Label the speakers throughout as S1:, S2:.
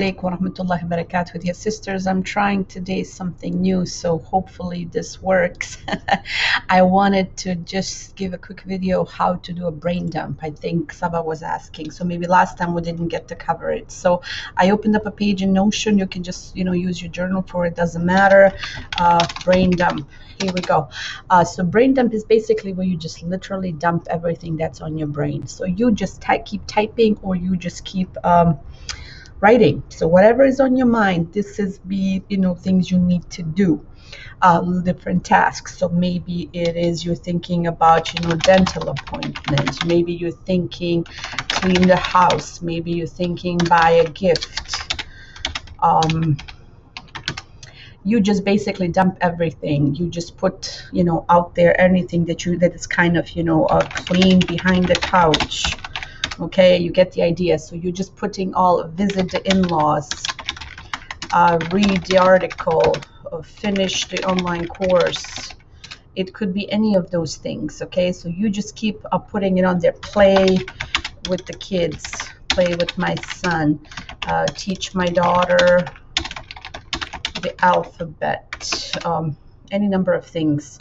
S1: Alaikum warahmatullahi wabarakatuh with your sisters. I'm trying today something new, so hopefully this works. I wanted to just give a quick video how to do a brain dump. I think Saba was asking, so maybe last time we didn't get to cover it. So I opened up a page in Notion. You can just use your journal for it, doesn't matter. Brain dump. Here we go. So brain dump is basically where you just literally dump everything that's on your brain. So you just keep typing, or you just keep writing. So whatever is on your mind, this is things you need to do, different tasks. So maybe it is you're thinking about dental appointment, maybe you're thinking clean the house, maybe you're thinking buy a gift. You just basically dump everything. You just put out there anything that is kind of clean behind the couch. Okay, you get the idea. So you're just putting all, visit the in-laws, read the article, finish the online course. It could be any of those things. Okay, so you just keep putting it on there. Play with the kids, play with my son, teach my daughter the alphabet, any number of things.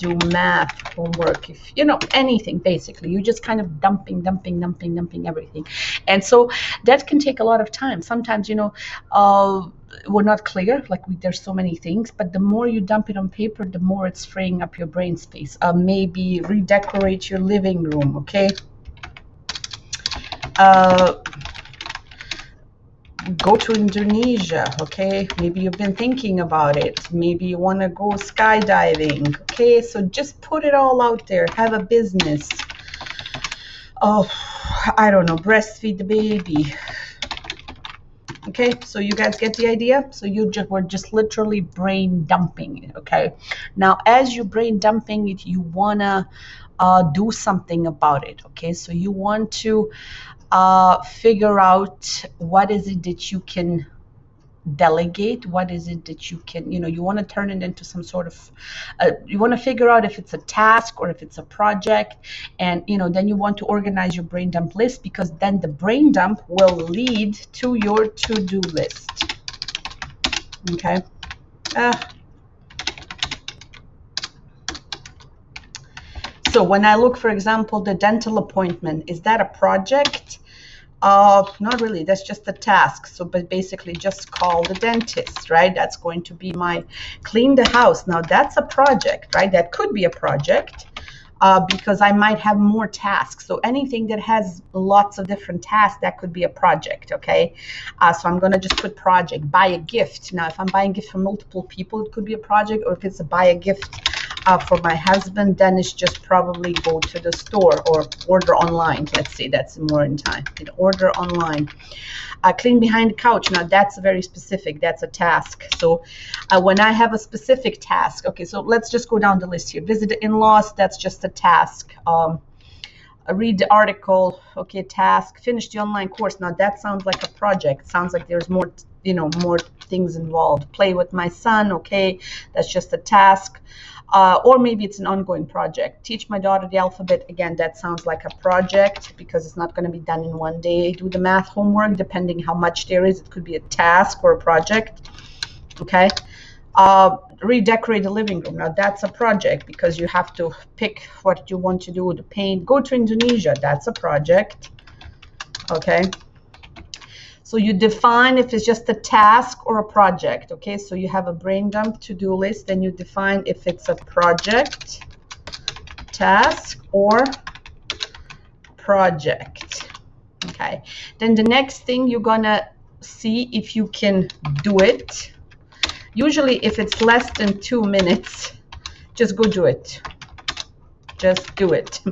S1: Do math, homework, if anything. Basically you just kind of dumping everything. And so that can take a lot of time. Sometimes we're not clear, there's so many things, but the more you dump it on paper, the more it's freeing up your brain space. Maybe redecorate your living room. Okay, go to Indonesia. Okay, maybe you've been thinking about it. Maybe you want to go skydiving. Okay, so just put it all out there. Have a business. Oh, I don't know, breastfeed the baby. Okay, so you guys get the idea. So we're just literally brain dumping it. Okay, now as you brain dumping it, you wanna do something about it. Okay, so you want to figure out what is it that you can delegate, what is it that you can, you want to turn it into some sort of, you want to figure out if it's a task or if it's a project. And then you want to organize your brain dump list, because then the brain dump will lead to your to-do list. Okay, so when I look, for example, the dental appointment, is that a project? Not really, that's just a task. So but basically just call the dentist, right? That's going to be my clean the house. Now that's a project, right? That could be a project, because I might have more tasks. So anything that has lots of different tasks, that could be a project. Okay, so I'm gonna just put project. Buy a gift. Now if I'm buying a gift for multiple people, it could be a project. Or if it's a buy a gift for my husband, then it's just probably go to the store or order online. Let's see, that's more in time. Order online. Clean behind the couch. Now that's very specific. That's a task. So when I have a specific task, okay, so let's just go down the list here. Visit the in-laws. That's just a task. Read the article. Okay, task. Finish the online course. Now that sounds like a project. Sounds like there's more, more things involved. Play with my son. Okay, that's just a task. Or maybe it's an ongoing project. Teach my daughter the alphabet. Again, that sounds like a project, because it's not going to be done in one day. Do the math homework, depending how much there is. It could be a task or a project. Okay. Redecorate the living room. Now that's a project, because you have to pick what you want to do. The paint. Go to Indonesia. That's a project. Okay. So you define if it's just a task or a project. Okay, so you have a brain dump to-do list, and you define if it's a project, task, or project. Okay, then the next thing you're gonna see if you can do it. Usually if it's less than 2 minutes, just go do it. Just do it.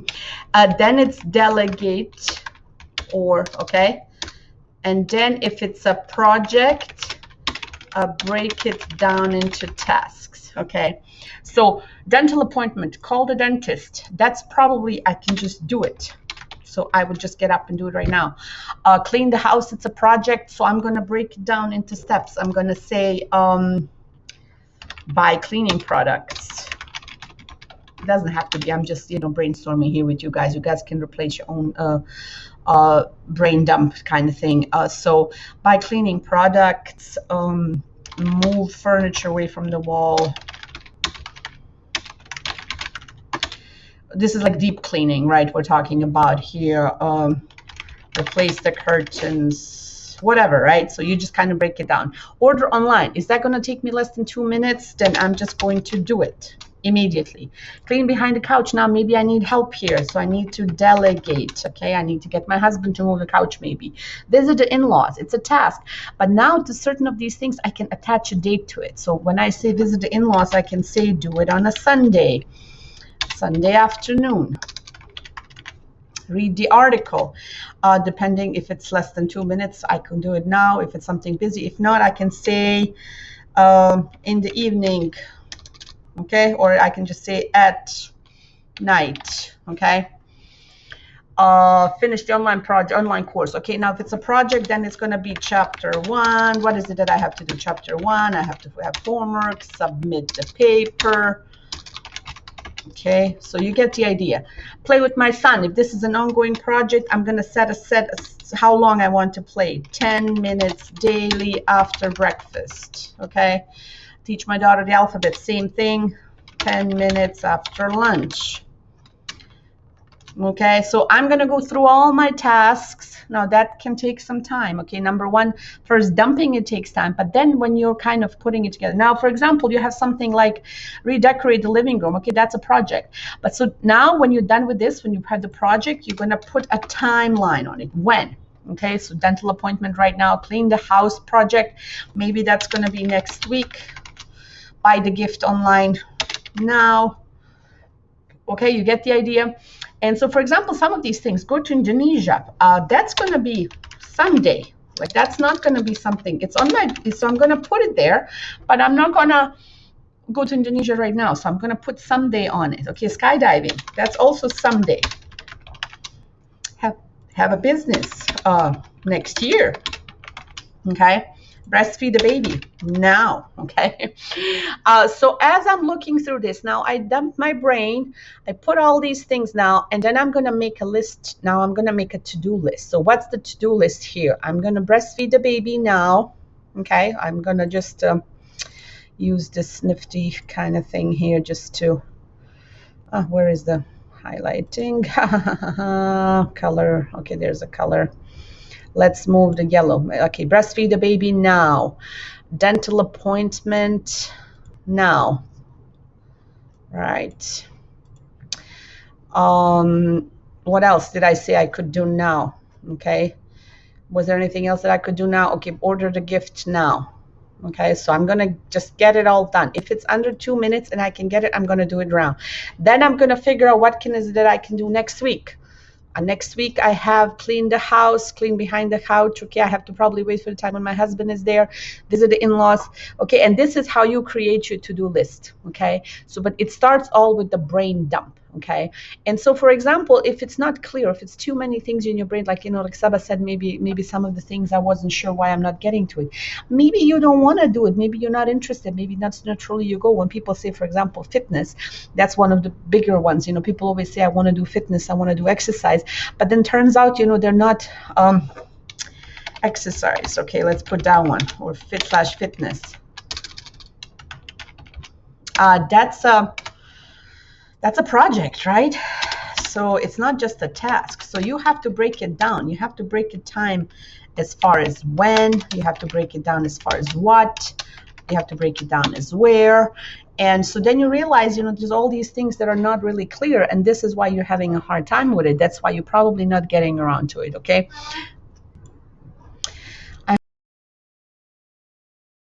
S1: Then it's delegate, or okay. And then if it's a project, break it down into tasks. Okay, so dental appointment, call the dentist. That's probably, I can just do it. So I would just get up and do it right now. Clean the house, it's a project. So I'm going to break it down into steps. I'm going to say buy cleaning products. It doesn't have to be, I'm just brainstorming here with you guys. You guys can replace your own brain dump kind of thing. So by cleaning products, move furniture away from the wall. This is like deep cleaning, right? We're talking about here. Replace the curtains, whatever, right? So you just kind of break it down. Order online. Is that going to take me less than 2 minutes? Then I'm just going to do it immediately. Clean behind the couch. Now maybe I need help here, so I need to delegate. Okay, I need to get my husband to move the couch maybe. Visit the in-laws. It's a task. But now to certain of these things, I can attach a date to it. So when I say visit the in-laws, I can say do it on a Sunday afternoon. Read the article. Depending if it's less than 2 minutes, I can do it now. If it's something busy, if not, I can say in the evening, okay? Or I can just say at night, okay? Finish the online course. Okay, now if it's a project, then it's going to be chapter 1. What is it that I have to do? Chapter 1, I have to have homework, submit the paper. Okay, so you get the idea. Play with my son. If this is an ongoing project, I'm going to set how long I want to play. 10 minutes daily after breakfast. Okay, teach my daughter the alphabet. Same thing, 10 minutes after lunch. Okay, so I'm going to go through all my tasks. Now that can take some time. Okay, number one, first dumping, it takes time, but then when you're kind of putting it together. Now, for example, you have something like redecorate the living room. Okay, that's a project. But so now when you're done with this, when you've had the project, you're going to put a timeline on it. When? Okay, so dental appointment right now, clean the house project. Maybe that's going to be next week. Buy the gift online now. Okay, you get the idea. And so, for example, some of these things, go to Indonesia. That's going to be Sunday. Like, that's not going to be something. It's on my, so I'm going to put it there, but I'm not going to go to Indonesia right now. So I'm going to put someday on it. Okay, skydiving. That's also someday. Have a business next year. Okay. Breastfeed the baby now. Okay. So as I'm looking through this now, I dump my brain, I put all these things now, and then I'm going to make a list. Now I'm going to make a to-do list. So what's the to-do list here? I'm going to breastfeed the baby now. Okay. I'm going to just use this nifty kind of thing here just to, where is the highlighting? Color. Okay. There's a color. Let's move the yellow. Okay, breastfeed the baby now. Dental appointment now. Right. What else did I say I could do now? Okay. Was there anything else that I could do now? Okay, order the gift now. Okay, so I'm going to just get it all done. If it's under 2 minutes and I can get it, I'm going to do it now. Then I'm going to figure out what is it that I can do next week. Next week, I have cleaned the house, clean behind the couch. Okay, I have to probably wait for the time when my husband is there, visit the in-laws. Okay, and this is how you create your to-do list. Okay, so but it starts all with the brain dump. Okay, and so for example, if it's not clear, if it's too many things in your brain, like like Saba said, maybe some of the things I wasn't sure why I'm not getting to it. Maybe you don't want to do it. Maybe you're not interested. Maybe that's naturally you go. When people say, for example, fitness, that's one of the bigger ones. People always say, I want to do fitness, I want to do exercise, but then turns out, they're not exercise. Okay, let's put that one, or fit/fitness. That's a project, right? So it's not just a task. So you have to break it down. You have to break it time as far as when. You have to break it down as far as what. You have to break it down as where. And so then you realize, there's all these things that are not really clear. And this is why you're having a hard time with it. That's why you're probably not getting around to it, okay?